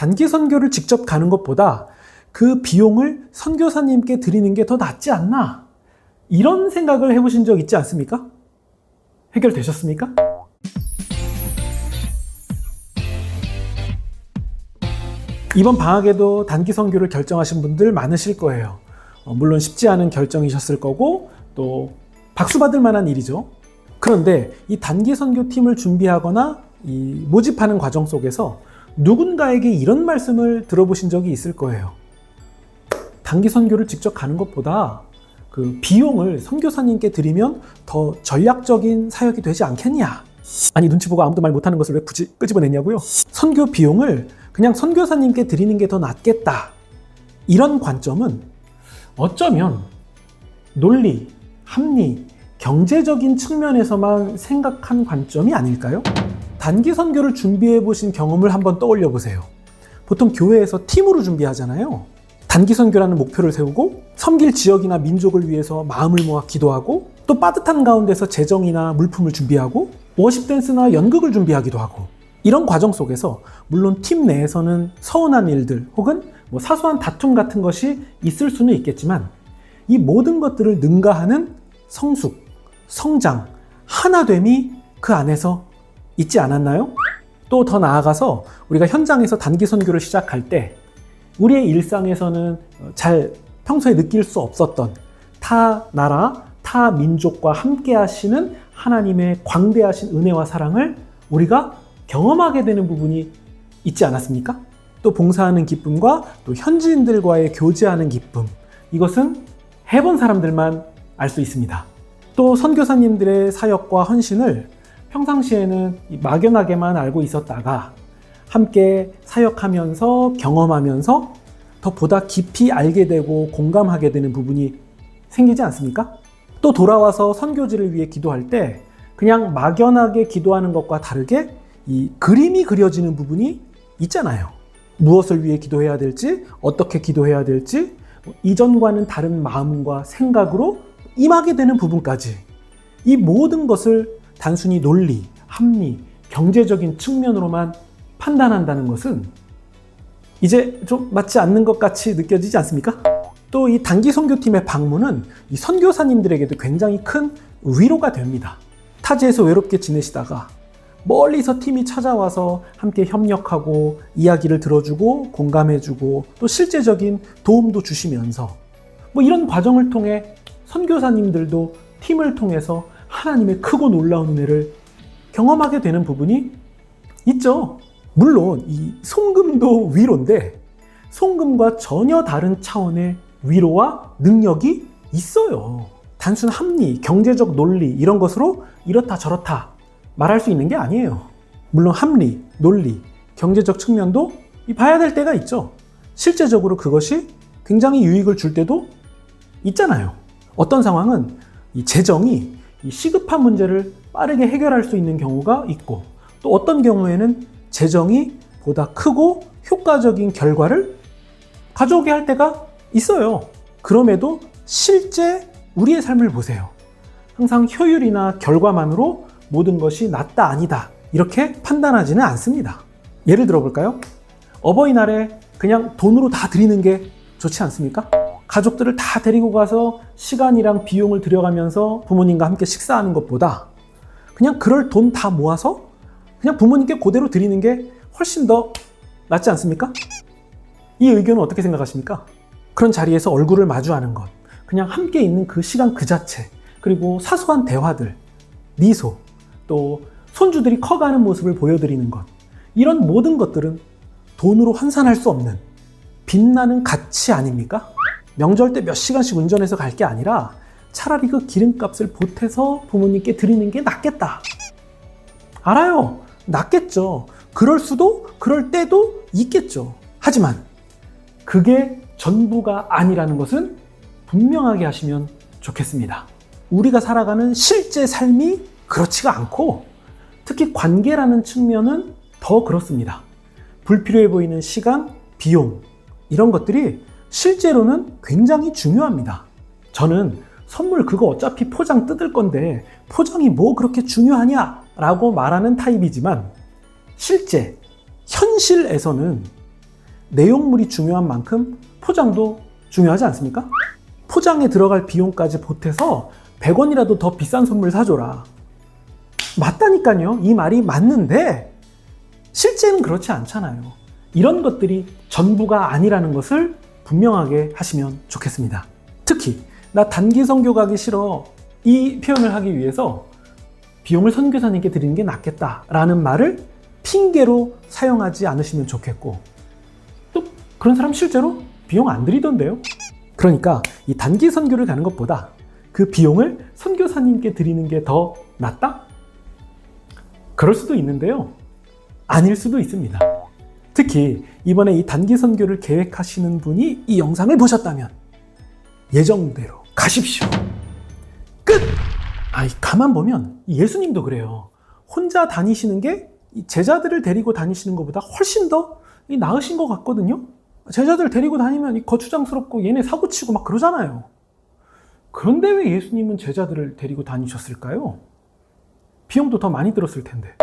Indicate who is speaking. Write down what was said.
Speaker 1: 단기 선교를 직접 가는 것보다 그 비용을 선교사님께 드리는 게 더 낫지 않나? 이런 생각을 해보신 적 있지 않습니까? 해결되셨습니까? 이번 방학에도 단기 선교를 결정하신 분들 많으실 거예요. 물론 쉽지 않은 결정이셨을 거고 또 박수 받을 만한 일이죠. 그런데 이 단기 선교팀을 준비하거나 이 모집하는 과정 속에서 누군가에게 이런 말씀을 들어보신 적이 있을 거예요. 단기 선교를 직접 가는 것보다 그 비용을 선교사님께 드리면 더 전략적인 사역이 되지 않겠냐? 아니, 눈치 보고 아무도 말 못하는 것을 왜 굳이 끄집어냈냐고요? 선교 비용을 그냥 선교사님께 드리는 게 더 낫겠다. 이런 관점은 어쩌면 논리, 합리, 경제적인 측면에서만 생각한 관점이 아닐까요? 단기 선교를 준비해 보신 경험을 한번 떠올려 보세요. 보통 교회에서 팀으로 준비하잖아요. 단기 선교라는 목표를 세우고 섬길 지역이나 민족을 위해서 마음을 모아 기도하고 또 빠듯한 가운데서 재정이나 물품을 준비하고 워십 댄스나 연극을 준비하기도 하고, 이런 과정 속에서 물론 팀 내에서는 서운한 일들 혹은 사소한 다툼 같은 것이 있을 수는 있겠지만 이 모든 것들을 능가하는 성숙, 성장, 하나됨이 그 안에서 있지 않았나요? 또 더 나아가서 우리가 현장에서 단기 선교를 시작할 때 우리의 일상에서는 잘 평소에 느낄 수 없었던 타 나라, 타 민족과 함께 하시는 하나님의 광대하신 은혜와 사랑을 우리가 경험하게 되는 부분이 있지 않았습니까? 또 봉사하는 기쁨과 또 현지인들과의 교제하는 기쁨, 이것은 해본 사람들만 알 수 있습니다. 또 선교사님들의 사역과 헌신을 평상시에는 막연하게만 알고 있었다가 함께 사역하면서 경험하면서 더 보다 깊이 알게 되고 공감하게 되는 부분이 생기지 않습니까? 또 돌아와서 선교지를 위해 기도할 때 그냥 막연하게 기도하는 것과 다르게 이 그림이 그려지는 부분이 있잖아요. 무엇을 위해 기도해야 될지, 어떻게 기도해야 될지, 이전과는 다른 마음과 생각으로 임하게 되는 부분까지, 이 모든 것을 단순히 논리, 합리, 경제적인 측면으로만 판단한다는 것은 이제 좀 맞지 않는 것 같이 느껴지지 않습니까? 또 이 단기 선교팀의 방문은 이 선교사님들에게도 굉장히 큰 위로가 됩니다. 타지에서 외롭게 지내시다가 멀리서 팀이 찾아와서 함께 협력하고 이야기를 들어주고 공감해주고 또 실제적인 도움도 주시면서 이런 과정을 통해 선교사님들도 팀을 통해서 하나님의 크고 놀라운 은혜를 경험하게 되는 부분이 있죠. 물론 이 송금도 위로인데 송금과 전혀 다른 차원의 위로와 능력이 있어요. 단순 합리, 경제적 논리 이런 것으로 이렇다 저렇다 말할 수 있는 게 아니에요. 물론 합리, 논리, 경제적 측면도 봐야 될 때가 있죠. 실제적으로 그것이 굉장히 유익을 줄 때도 있잖아요. 어떤 상황은 이 재정이 이 시급한 문제를 빠르게 해결할 수 있는 경우가 있고, 또 어떤 경우에는 재정이 보다 크고 효과적인 결과를 가져오게 할 때가 있어요. 그럼에도 실제 우리의 삶을 보세요. 항상 효율이나 결과만으로 모든 것이 낫다 아니다 이렇게 판단하지는 않습니다. 예를 들어 볼까요? 어버이날에 그냥 돈으로 다 드리는 게 좋지 않습니까? 가족들을 다 데리고 가서 시간이랑 비용을 들여가면서 부모님과 함께 식사하는 것보다 그냥 그럴 돈 다 모아서 그냥 부모님께 그대로 드리는 게 훨씬 더 낫지 않습니까? 이 의견은 어떻게 생각하십니까? 그런 자리에서 얼굴을 마주하는 것, 그냥 함께 있는 그 시간 그 자체, 그리고 사소한 대화들, 미소, 또 손주들이 커가는 모습을 보여드리는 것, 이런 모든 것들은 돈으로 환산할 수 없는 빛나는 가치 아닙니까? 명절 때 몇 시간씩 운전해서 갈 게 아니라 차라리 그 기름값을 보태서 부모님께 드리는 게 낫겠다. 알아요. 낫겠죠. 그럴 수도, 그럴 때도 있겠죠. 하지만 그게 전부가 아니라는 것은 분명하게 하시면 좋겠습니다. 우리가 살아가는 실제 삶이 그렇지가 않고, 특히 관계라는 측면은 더 그렇습니다. 불필요해 보이는 시간, 비용, 이런 것들이 실제로는 굉장히 중요합니다. 저는 선물 그거 어차피 포장 뜯을 건데 포장이 뭐 그렇게 중요하냐 라고 말하는 타입이지만, 실제 현실에서는 내용물이 중요한 만큼 포장도 중요하지 않습니까? 포장에 들어갈 비용까지 보태서 100원이라도 더 비싼 선물 사줘라. 맞다니까요. 이 말이 맞는데 실제는 그렇지 않잖아요. 이런 것들이 전부가 아니라는 것을 분명하게 하시면 좋겠습니다. 특히 나 단기 선교 가기 싫어 이 표현을 하기 위해서 비용을 선교사님께 드리는 게 낫겠다라는 말을 핑계로 사용하지 않으시면 좋겠고, 또 그런 사람 실제로 비용 안 드리던데요. 그러니까 이 단기 선교를 가는 것보다 그 비용을 선교사님께 드리는 게 더 낫다? 그럴 수도 있는데요. 아닐 수도 있습니다. 특히 이번에 이 단기 선교를 계획하시는 분이 이 영상을 보셨다면 예정대로 가십시오. 끝! 가만 보면 예수님도 그래요. 혼자 다니시는 게 제자들을 데리고 다니시는 것보다 훨씬 더 나으신 것 같거든요. 제자들 데리고 다니면 거추장스럽고 얘네 사고치고 막 그러잖아요. 그런데 왜 예수님은 제자들을 데리고 다니셨을까요? 비용도 더 많이 들었을 텐데.